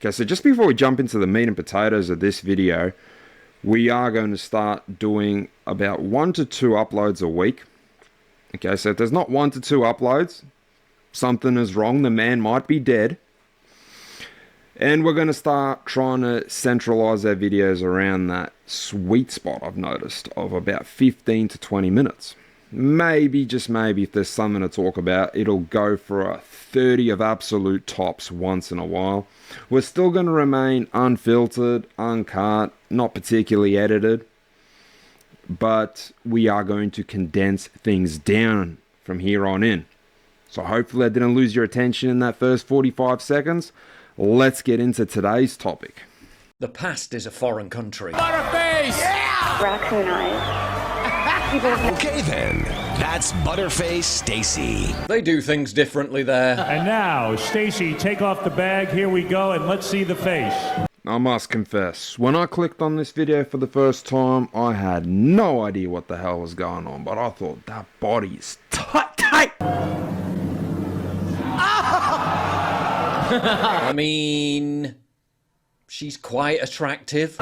Okay, so just before we jump into the meat and potatoes of this video, we are going to start doing about 1 to 2 uploads a week. Okay, so if there's not 1 to 2 uploads, something is wrong. The man might be dead. And we're going to start trying to centralize our videos around that sweet spot I've noticed of about 15 to 20 minutes. Maybe, just maybe, if there's something to talk about, it'll go for a 30 of absolute tops once in a while. We're still going to remain unfiltered, uncut, not particularly edited, but we are going to condense things down from here on in. So hopefully I didn't lose your attention in that first 45 seconds. Let's get into today's topic. The past is a foreign country. Buttaface! Yeah! Raccoon eyes. Okay then, that's Butterface Stacy. They do things differently there. And now, Stacy, take off the bag. Here we go, and let's see the face. I must confess, when I clicked on this video for the first time, I had no idea what the hell was going on, but I thought that body is tight. I mean, she's quite attractive.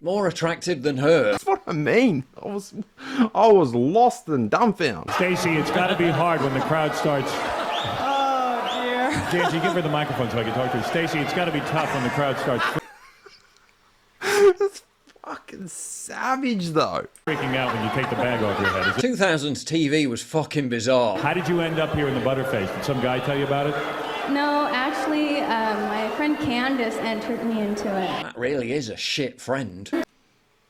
More attractive than her. That's what I mean. I was lost and dumbfounded. Stacy, it's got to be hard when the crowd starts. Oh, dear. Janji, give her the microphone so I can talk to her. Stacy, it's got to be tough when the crowd starts That's fucking savage, though. freaking out when you take the bag off your head. 2000s TV was fucking bizarre. How did you end up here in the Butterface? Did some guy tell you about it? No, actually, my friend Candace entered me into it. That really is a shit friend.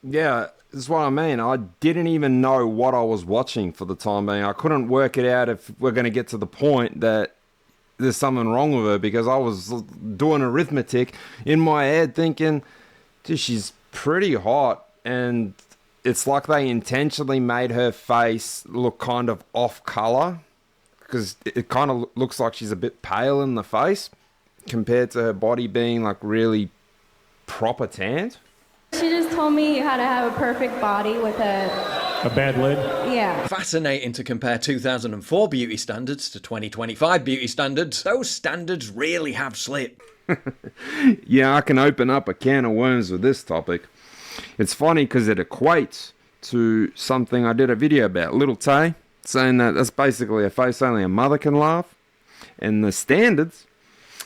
Yeah, that's what I mean. I didn't even know what I was watching for the time being. I couldn't work it out if we're going to get to the point that there's something wrong with her, because I was doing arithmetic in my head thinking, dude, she's pretty hot, and it's like they intentionally made her face look kind of off color, because it kind of looks like she's a bit pale in the face compared to her body being like really proper tanned. She just told me how to have a perfect body with A bad lid? yeah. Fascinating to compare 2004 beauty standards to 2025 beauty standards. Those standards really have slipped. Yeah, I can open up a can of worms with this topic. It's funny because it equates to something I did a video about, Little Tay, saying that that's basically a face only a mother can laugh. And the standards,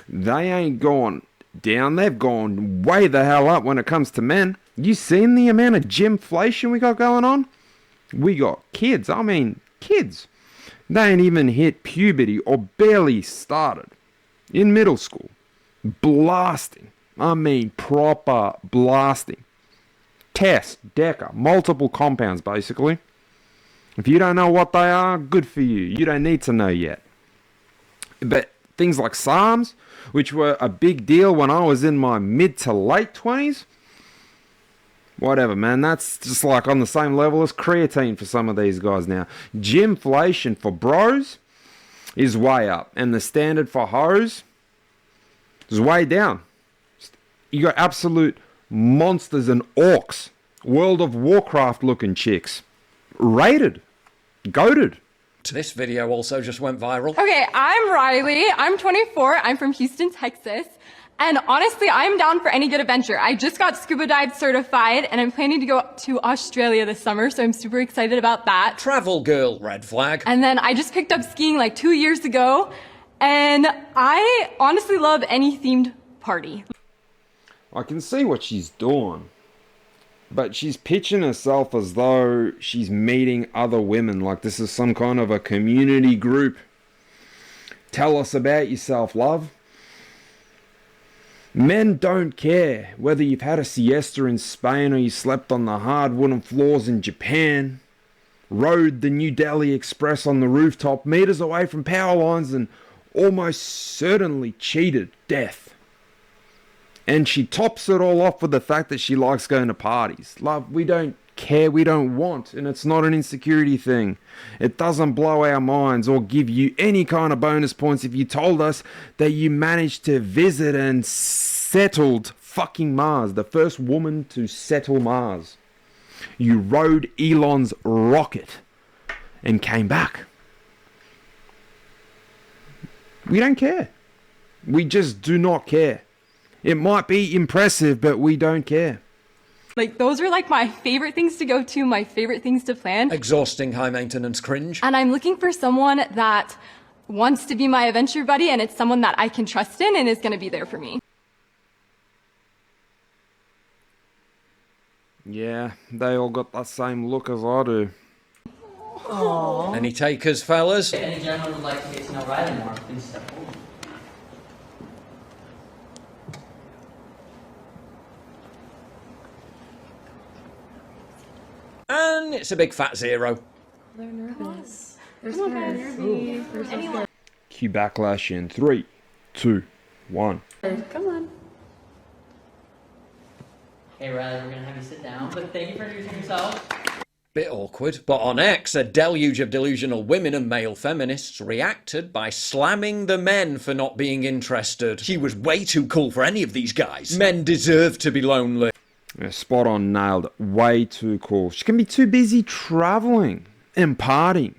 they ain't gone down, they've gone way the hell up when it comes to men. You seen the amount of gymflation we got going on? We got kids, kids. They ain't even hit puberty or barely started. In middle school. Blasting. Proper blasting. Test, Deca, multiple compounds basically. If you don't know what they are, good for you. You don't need to know yet. But things like SARMs, which were a big deal when I was in my mid to late 20s, whatever, man. That's just like on the same level as creatine for some of these guys now. Gymflation for bros is way up. And the standard for hoes is way down. You got absolute monsters and orcs. World of Warcraft looking chicks. Rated. Goated. This video also just went viral. Okay, I'm Riley. I'm 24. I'm from Houston, Texas. And honestly, I'm down for any good adventure. I just got scuba dive certified and I'm planning to go to Australia this summer, so I'm super excited about that. Travel girl, red flag. And then I just picked up skiing like 2 years ago, and I honestly love any themed party. I can see what she's doing. But she's pitching herself as though she's meeting other women, like this is some kind of a community group. Tell us about yourself, love. Men don't care whether you've had a siesta in Spain or you slept on the hard wooden floors in Japan, rode the New Delhi Express on the rooftop meters away from power lines and almost certainly cheated death. And she tops it all off with the fact that she likes going to parties. Love, we don't care, we don't want, and it's not an insecurity thing. It doesn't blow our minds or give you any kind of bonus points if you told us that you managed to visit and settled fucking Mars, the first woman to settle Mars. You rode Elon's rocket and came back. We don't care. We just do not care. It might be impressive, but we don't care. Like, those are like my favorite things to go to, my favorite things to plan. Exhausting, high maintenance cringe. And I'm looking for someone that wants to be my adventure buddy, and it's someone that I can trust in and is going to be there for me. Yeah, they all got that same look as I do. Any takers, fellas? Any gentleman would like to get to know Riley more, please step forward. And it's a big fat zero. They're nervous. Cue backlash in 3, 2, 1. Come on. Hey Riley, we're gonna have you sit down, but thank you for introducing yourself. Bit awkward, but on X, a deluge of delusional women and male feminists reacted by slamming the men for not being interested. She was way too cool for any of these guys. Men deserve to be lonely. Yeah, spot on, nailed it. Way too cool. She can be too busy traveling and partying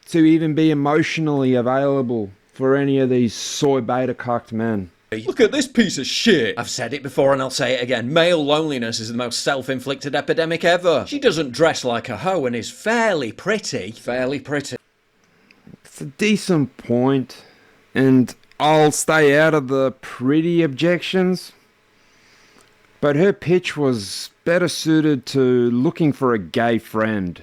to even be emotionally available for any of these soy beta cucked men. Look at this piece of shit. I've said it before and I'll say it again. Male loneliness is the most self-inflicted epidemic ever. She doesn't dress like a hoe and is fairly pretty. Fairly pretty. It's a decent point, and I'll stay out of the pretty objections. But her pitch was better suited to looking for a gay friend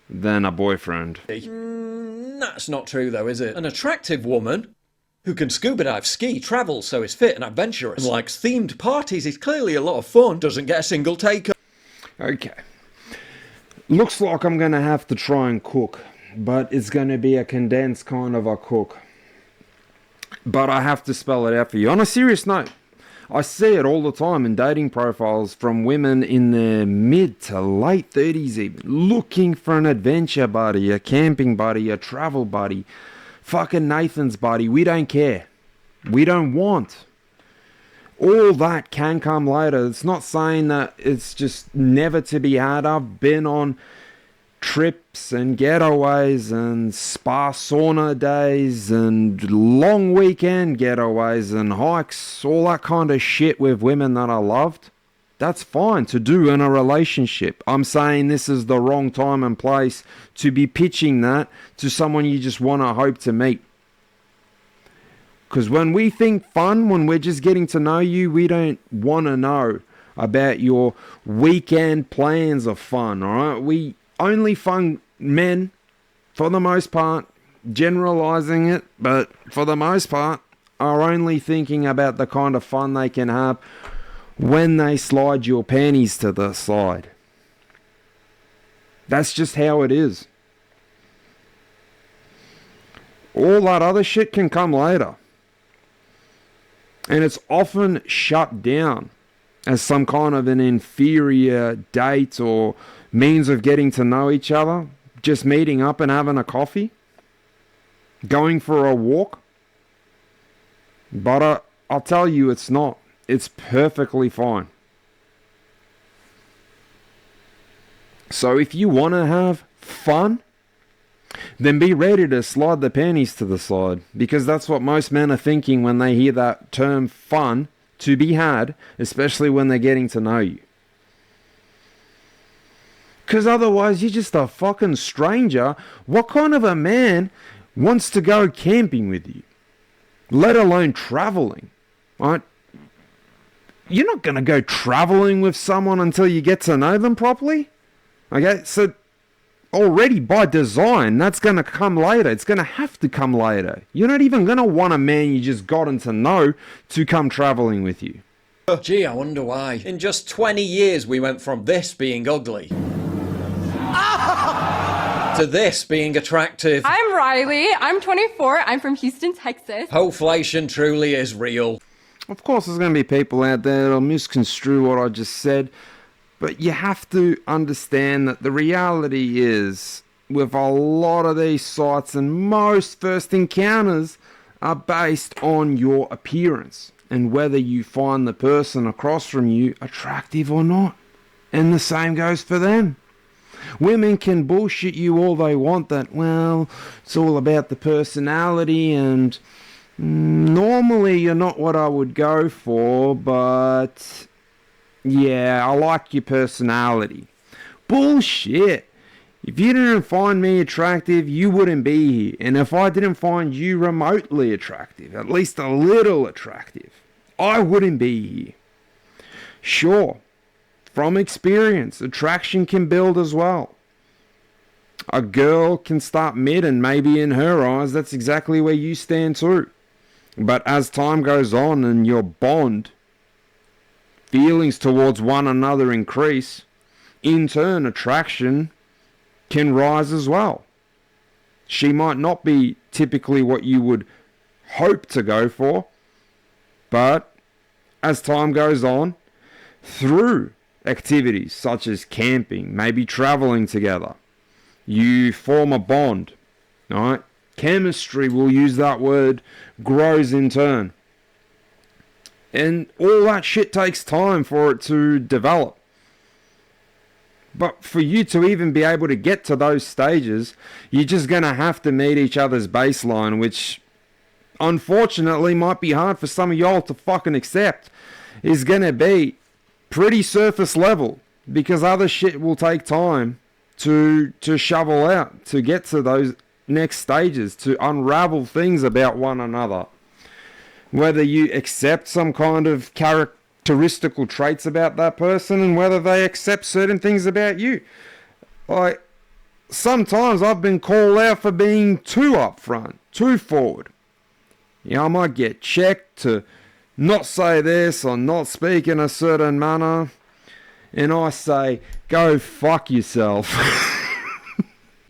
than a boyfriend. That's not true though, is it? An attractive woman who can scuba dive, ski, travel, so is fit and adventurous, and likes themed parties, is clearly a lot of fun, doesn't get a single taker. Okay. Looks like I'm going to have to try and cook, but it's going to be a condensed kind of a cook. But I have to spell it out for you. On a serious note, I see it all the time in dating profiles from women in their mid to late 30s even, looking for an adventure buddy, a camping buddy, a travel buddy, fucking Nathan's buddy. We don't care. We don't want. All that can come later. It's not saying that it's just never to be had. I've been on trips and getaways and spa sauna days and long weekend getaways and hikes, all that kind of shit with women that I loved. That's fine to do in a relationship. I'm saying this is the wrong time and place to be pitching that to someone you just want to hope to meet. Because when we think fun, when we're just getting to know you, we don't want to know about your weekend plans of fun, alright? We only fun men, for the most part, generalizing it, but for the most part, are only thinking about the kind of fun they can have when they slide your panties to the side. That's just how it is. All that other shit can come later. And it's often shut down as some kind of an inferior date or means of getting to know each other. Just meeting up and having a coffee. Going for a walk. But I'll tell you, it's not. It's perfectly fine. So if you want to have fun, then be ready to slide the panties to the side. Because that's what most men are thinking when they hear that term fun to be had, especially when they're getting to know you. Because otherwise you're just a fucking stranger. What kind of a man wants to go camping with you? Let alone traveling, right? You're not going to go traveling with someone until you get to know them properly. Okay, so already by design, that's going to come later. It's going to have to come later. You're not even going to want a man you just gotten to know to come traveling with you. Gee, I wonder why. In just 20 years, we went from this being ugly to this being attractive. I'm Riley. I'm 24. I'm from Houston, Texas. Hoflation truly is real. Of course, there's going to be people out there that'll misconstrue what I just said, but you have to understand that the reality is, with a lot of these sites and most first encounters are based on your appearance and whether you find the person across from you attractive or not. And the same goes for them. Women can bullshit you all they want that, well, it's all about the personality and Normally you're not what I would go for, but yeah, I like your personality. Bullshit. If you didn't find me attractive, you wouldn't be here. And if I didn't find you remotely attractive, at least a little attractive, I wouldn't be here. Sure, from experience, attraction can build as well. A girl can start mid and maybe in her eyes that's exactly where you stand too. But as time goes on and your bond, feelings towards one another increase, in turn attraction can rise as well. She might not be typically what you would hope to go for, but as time goes on, through activities such as camping, maybe traveling together, you form a bond, alright? Chemistry, we'll use that word, grows in turn. And all that shit takes time for it to develop. But for you to even be able to get to those stages, you're just going to have to meet each other's baseline, which unfortunately might be hard for some of y'all to fucking accept, is going to be pretty surface level, because other shit will take time to shovel out, to get to those next stages, to unravel things about one another. Whether you accept some kind of characteristical traits about that person, and whether they accept certain things about you. Like, sometimes I've been called out for being too upfront, too forward. You know, I might get checked to not say this or not speak in a certain manner, and I say, go fuck yourself.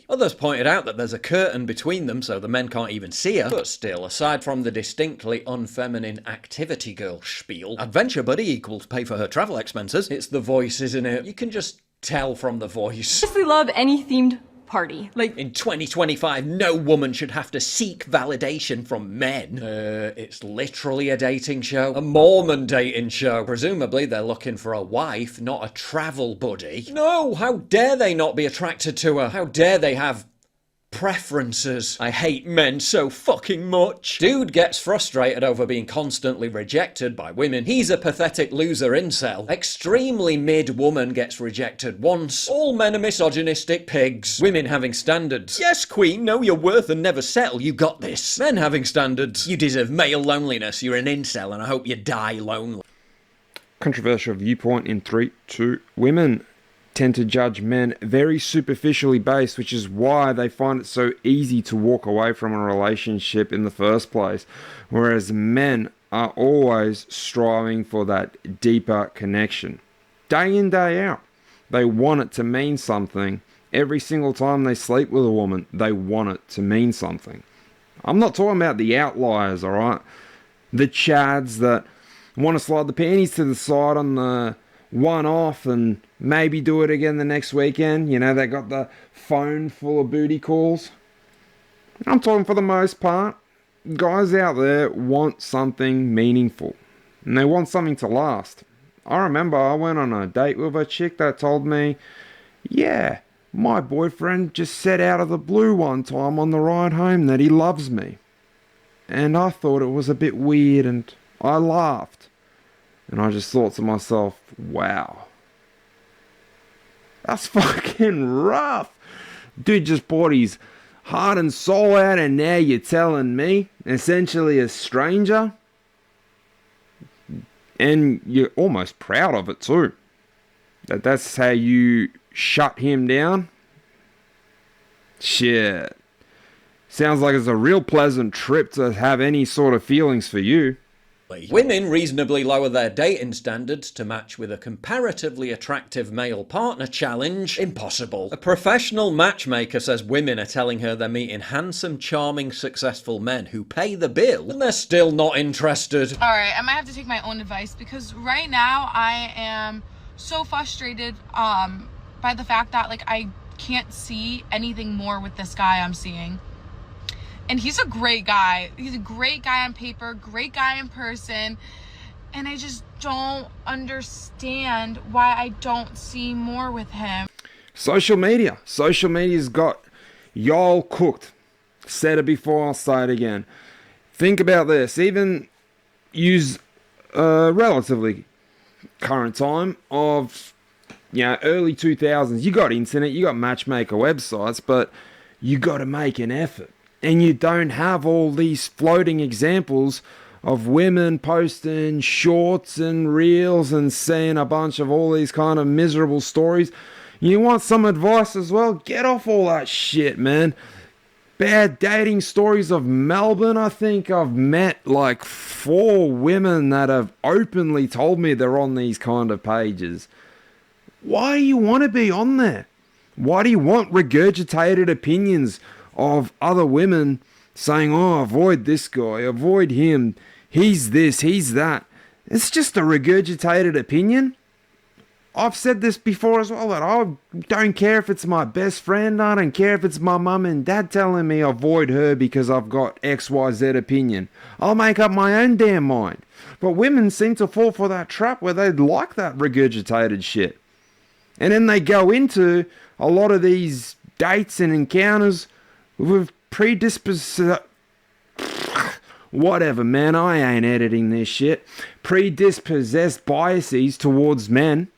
Others pointed out that there's a curtain between them so the men can't even see her. But still, aside from the distinctly unfeminine activity girl spiel, Adventure Buddy equals pay for her travel expenses. It's the voice, isn't it? You can just tell from the voice. I honestly love any themed party. Like, in 2025, no woman should have to seek validation from men. It's literally a dating show. A Mormon dating show. Presumably they're looking for a wife, not a travel buddy. No, how dare they not be attracted to her? How dare they have preferences? I hate men so fucking much. Dude gets frustrated over being constantly rejected by women. He's a pathetic loser incel. Extremely mid woman gets rejected once. All men are misogynistic pigs. Women having standards. Yes, queen, know your worth and never settle. You got this. Men having standards. You deserve male loneliness. You're an incel and I hope you die lonely. Controversial viewpoint in 3, 2, women tend to judge men very superficially based, which is why they find it so easy to walk away from a relationship in the first place, whereas men are always striving for that deeper connection. Day in, day out, they want it to mean something. Every single time they sleep with a woman, they want it to mean something. I'm not talking about the outliers, alright? The chads that want to slide the panties to the side on the one off and maybe do it again the next weekend. You know, they got the phone full of booty calls. I'm talking for the most part. Guys out there want something meaningful. And they want something to last. I remember I went on a date with a chick that told me, yeah, my boyfriend just said out of the blue one time on the ride home that he loves me. And I thought it was a bit weird and I laughed. And I just thought to myself, wow, that's fucking rough. Dude just poured his heart and soul out and now you're telling me, essentially a stranger, and you're almost proud of it too, that's how you shut him down. Shit. Sounds like it's a real pleasant trip to have any sort of feelings for you. Women reasonably lower their dating standards to match with a comparatively attractive male partner challenge. Impossible. A professional matchmaker says women are telling her they're meeting handsome, charming, successful men who pay the bill, and they're still not interested. Alright, I might have to take my own advice because right now I am so frustrated by the fact that like I can't see anything more with this guy I'm seeing. And he's a great guy. He's a great guy on paper, great guy in person. And I just don't understand why I don't see more with him. Social media. Social media's got y'all cooked. Said it before, I'll say it again. Think about this. Even use a relatively current time of, early 2000s. You got internet, you got matchmaker websites, but you got to make an effort. And you don't have all these floating examples of women posting shorts and reels and seeing a bunch of all these kind of miserable stories. You want some advice as well? Get off all that shit, man. Bad dating stories of Melbourne. I think I've met like 4 women that have openly told me they're on these kind of pages. Why do you want to be on there? Why do you want regurgitated opinions of other women saying, oh, avoid this guy, avoid him, he's this, he's that? It's just a regurgitated opinion. I've said this before as well, that I don't care if it's my best friend, I don't care if it's my mum and dad telling me avoid her because I've got XYZ opinion. I'll make up my own damn mind. But women seem to fall for that trap where they like that regurgitated shit. And then they go into a lot of these dates and encounters with whatever, man, I ain't editing this shit. Predispossessed biases towards men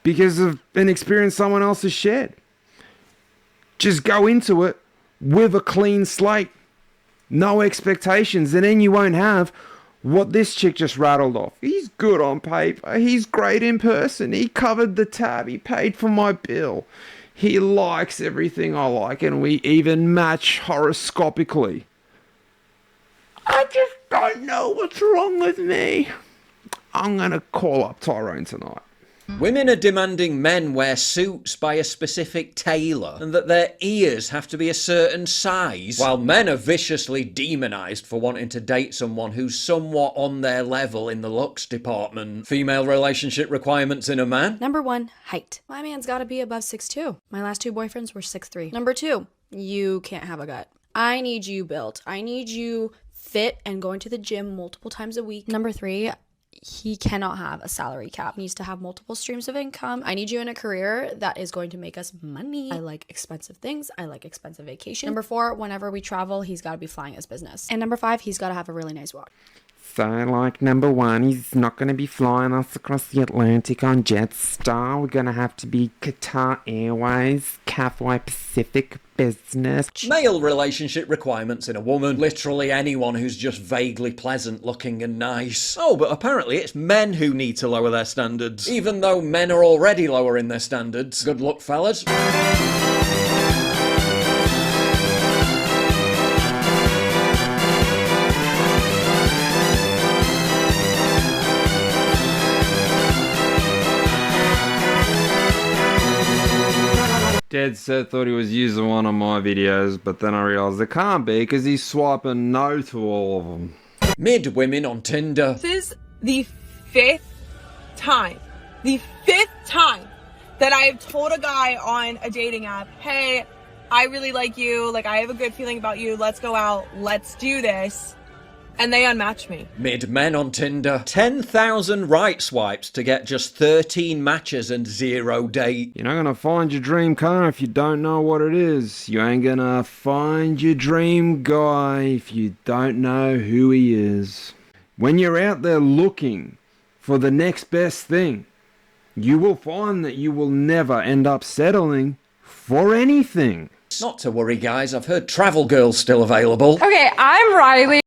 because of an experience someone else has shared. Just go into it with a clean slate. No expectations. And then you won't have what this chick just rattled off. He's good on paper. He's great in person. He covered the tab. He paid for my bill. He likes everything I like. And we even match horoscopically. I just don't know what's wrong with me. I'm going to call up Tyrone tonight. Women are demanding men wear suits by a specific tailor and that their ears have to be a certain size, while men are viciously demonised for wanting to date someone who's somewhat on their level in the looks department. Female relationship requirements in a man. Number 1, height. My man's gotta be above 6'2". My last 2 boyfriends were 6'3". Number 2, you can't have a gut. I need you built. I need you fit and going to the gym multiple times a week. Number 3, he cannot have a salary cap. He needs to have multiple streams of income. I need you in a career that is going to make us money. I like expensive things. I like expensive vacation. Number 4, whenever we travel, he's got to be flying his business. And number 5, he's got to have a really nice watch. So, like, number 1, he's not going to be flying us across the Atlantic on Jetstar. We're going to have to be Qatar Airways, Cathay Pacific Business. Male relationship requirements in a woman. Literally anyone who's just vaguely pleasant looking and nice. Oh, but apparently it's men who need to lower their standards. Even though men are already lowering their standards. Good luck, fellas. Dead set thought he was using one of my videos, but then I realised it can't be because he's swiping no to all of them. Mid women on Tinder. This is the 5th time that I have told a guy on a dating app, hey, I really like you, like I have a good feeling about you, let's go out, let's do this. And they unmatch me. Mid men on Tinder. 10,000 right swipes to get just 13 matches and 0 date. You're not going to find your dream car if you don't know what it is. You ain't going to find your dream guy if you don't know who he is. When you're out there looking for the next best thing, you will find that you will never end up settling for anything. Not to worry, guys. I've heard Travel Girl's still available. Okay, I'm Riley.